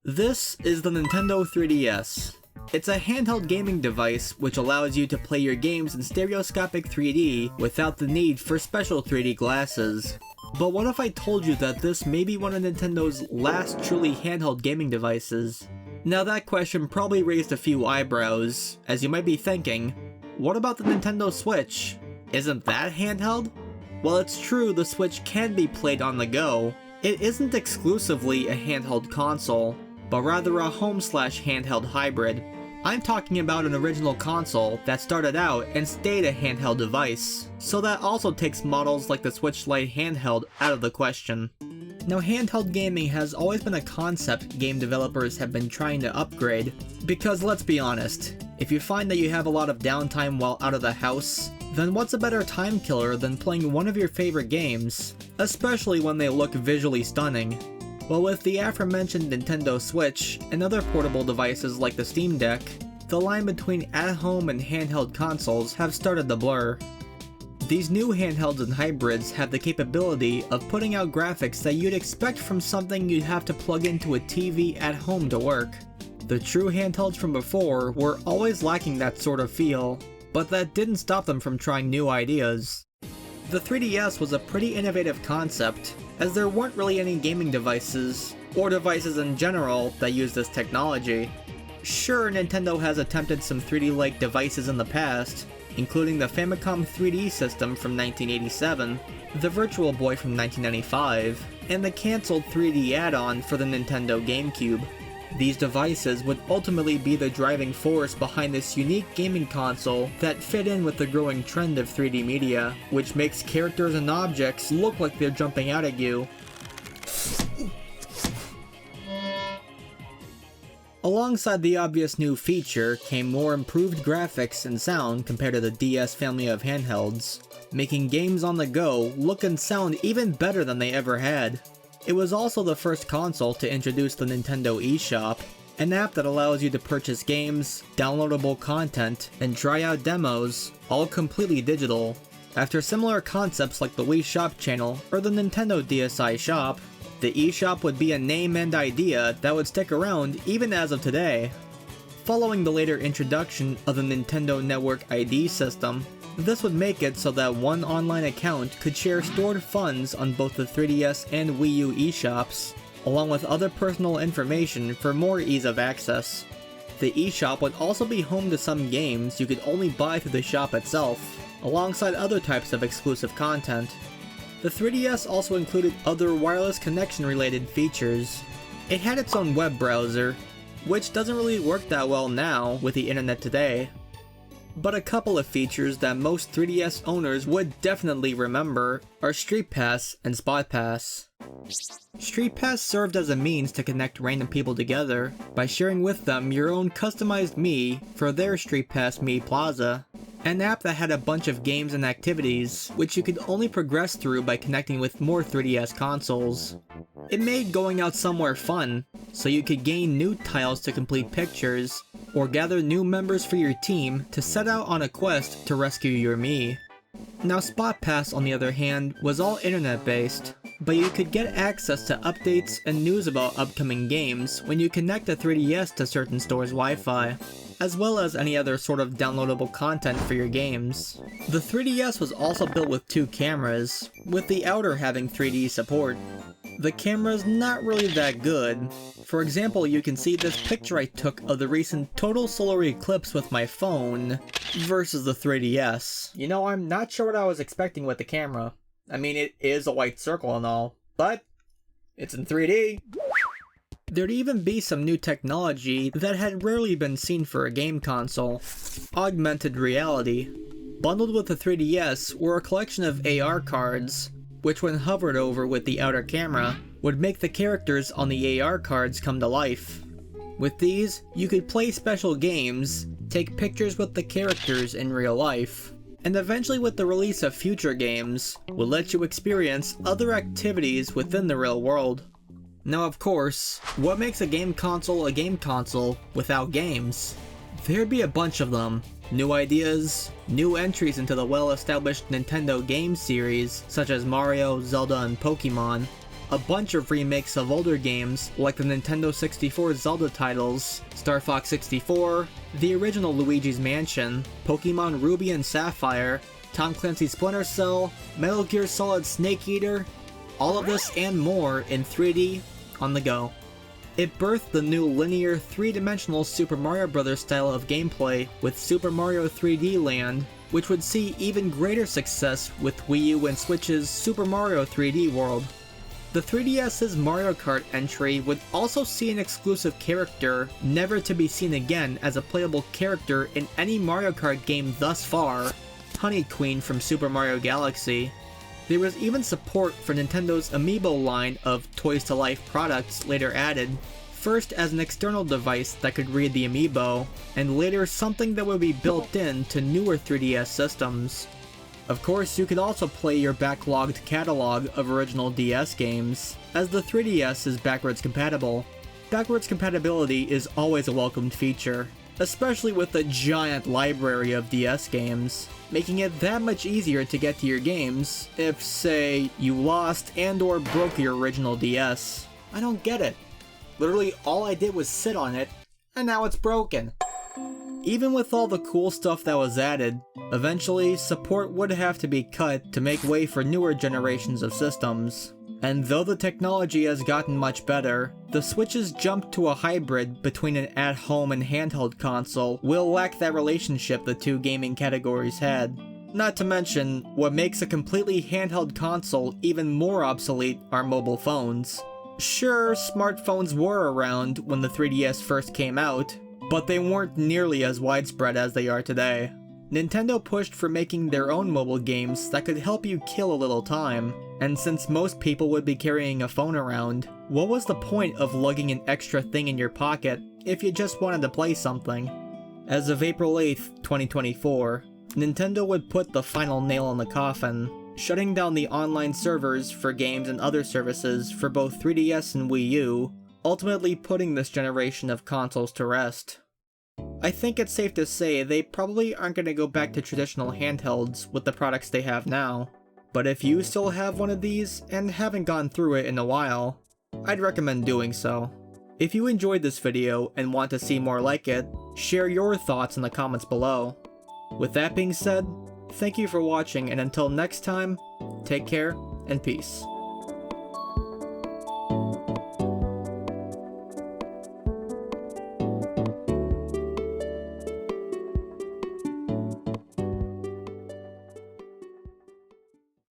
This is the Nintendo 3DS. It's a handheld gaming device which allows you to play your games in stereoscopic 3D without the need for special 3D glasses. But what if I told you that this may be one of Nintendo's last truly handheld gaming devices? Now that question probably raised a few eyebrows, as you might be thinking, what about the Nintendo Switch? Isn't that handheld? Well, it's true the Switch can be played on the go. It isn't exclusively a handheld console, but rather a home/handheld hybrid. I'm talking about an original console that started out and stayed a handheld device, so that also takes models like the Switch Lite handheld out of the question. Now, handheld gaming has always been a concept game developers have been trying to upgrade, because let's be honest, if you find that you have a lot of downtime while out of the house, then what's a better time killer than playing one of your favorite games, especially when they look visually stunning. Well, with the aforementioned Nintendo Switch and other portable devices like the Steam Deck, the line between at-home and handheld consoles have started to blur. These new handhelds and hybrids have the capability of putting out graphics that you'd expect from something you'd have to plug into a TV at home to work. The true handhelds from before were always lacking that sort of feel, but that didn't stop them from trying new ideas. The 3DS was a pretty innovative concept, as there weren't really any gaming devices, or devices in general, that use this technology. Sure, Nintendo has attempted some 3D-like devices in the past, including the Famicom 3D system from 1987, the Virtual Boy from 1995, and the cancelled 3D add-on for the Nintendo GameCube. These devices would ultimately be the driving force behind this unique gaming console that fit in with the growing trend of 3D media, which makes characters and objects look like they're jumping out at you. Alongside the obvious new feature came more improved graphics and sound compared to the DS family of handhelds, making games on the go look and sound even better than they ever had. It was also the first console to introduce the Nintendo eShop, an app that allows you to purchase games, downloadable content, and try out demos, all completely digital. After similar concepts like the Wii Shop channel or the Nintendo DSi Shop, the eShop would be a name and idea that would stick around even as of today. Following the later introduction of the Nintendo Network ID system, this would make it so that one online account could share stored funds on both the 3DS and Wii U eShops, along with other personal information for more ease of access. The eShop would also be home to some games you could only buy through the shop itself, alongside other types of exclusive content. The 3DS also included other wireless connection related features. It had its own web browser, which doesn't really work that well now with the internet today. But a couple of features that most 3DS owners would definitely remember are Street Pass and Spot Pass. Street Pass served as a means to connect random people together by sharing with them your own customized Mii for their Street Pass Mii Plaza, an app that had a bunch of games and activities which you could only progress through by connecting with more 3DS consoles. It made going out somewhere fun, so you could gain new tiles to complete pictures, or gather new members for your team to set out on a quest to rescue your Mii. Now, Spot Pass, on the other hand, was all internet-based, but you could get access to updates and news about upcoming games when you connect a 3DS to certain stores' Wi-Fi, as well as any other sort of downloadable content for your games. The 3DS was also built with two cameras, with the outer having 3D support. The camera's not really that good. For example, you can see this picture I took of the recent total solar eclipse with my phone versus the 3DS. You know, I'm not sure what I was expecting with the camera. I mean, it is a white circle and all, but it's in 3D. There'd even be some new technology that had rarely been seen for a game console: augmented reality. Bundled with the 3DS were a collection of AR cards, which when hovered over with the outer camera, would make the characters on the AR cards come to life. With these, you could play special games, take pictures with the characters in real life, and eventually with the release of future games, would let you experience other activities within the real world. Now of course, what makes a game console without games? There'd be a bunch of them. New ideas, new entries into the well-established Nintendo game series, such as Mario, Zelda, and Pokemon, a bunch of remakes of older games like the Nintendo 64 Zelda titles, Star Fox 64, the original Luigi's Mansion, Pokemon Ruby and Sapphire, Tom Clancy's Splinter Cell, Metal Gear Solid Snake Eater, all of this and more in 3D on the go. It birthed the new linear, three-dimensional Super Mario Bros. Style of gameplay with Super Mario 3D Land, which would see even greater success with Wii U and Switch's Super Mario 3D World. The 3DS's Mario Kart entry would also see an exclusive character never to be seen again as a playable character in any Mario Kart game thus far, Honey Queen from Super Mario Galaxy. There was even support for Nintendo's Amiibo line of Toys to Life products later added, first as an external device that could read the Amiibo, and later something that would be built in to newer 3DS systems. Of course, you could also play your backlogged catalog of original DS games, as the 3DS is backwards compatible. Backwards compatibility is always a welcomed feature, especially with the giant library of DS games, making it that much easier to get to your games if, say, you lost and/or broke your original DS. I don't get it. Literally all I did was sit on it, and now it's broken. Even with all the cool stuff that was added, eventually support would have to be cut to make way for newer generations of systems. And though the technology has gotten much better, the Switch's jump to a hybrid between an at-home and handheld console will lack that relationship the two gaming categories had. Not to mention, what makes a completely handheld console even more obsolete are mobile phones. Sure, smartphones were around when the 3DS first came out, but they weren't nearly as widespread as they are today. Nintendo pushed for making their own mobile games that could help you kill a little time, and since most people would be carrying a phone around, what was the point of lugging an extra thing in your pocket if you just wanted to play something? As of April 8th, 2024, Nintendo would put the final nail in the coffin, shutting down the online servers for games and other services for both 3DS and Wii U, ultimately putting this generation of consoles to rest. I think it's safe to say they probably aren't going to go back to traditional handhelds with the products they have now, but if you still have one of these and haven't gone through it in a while, I'd recommend doing so. If you enjoyed this video and want to see more like it, share your thoughts in the comments below. With that being said, thank you for watching, and until next time, take care and peace.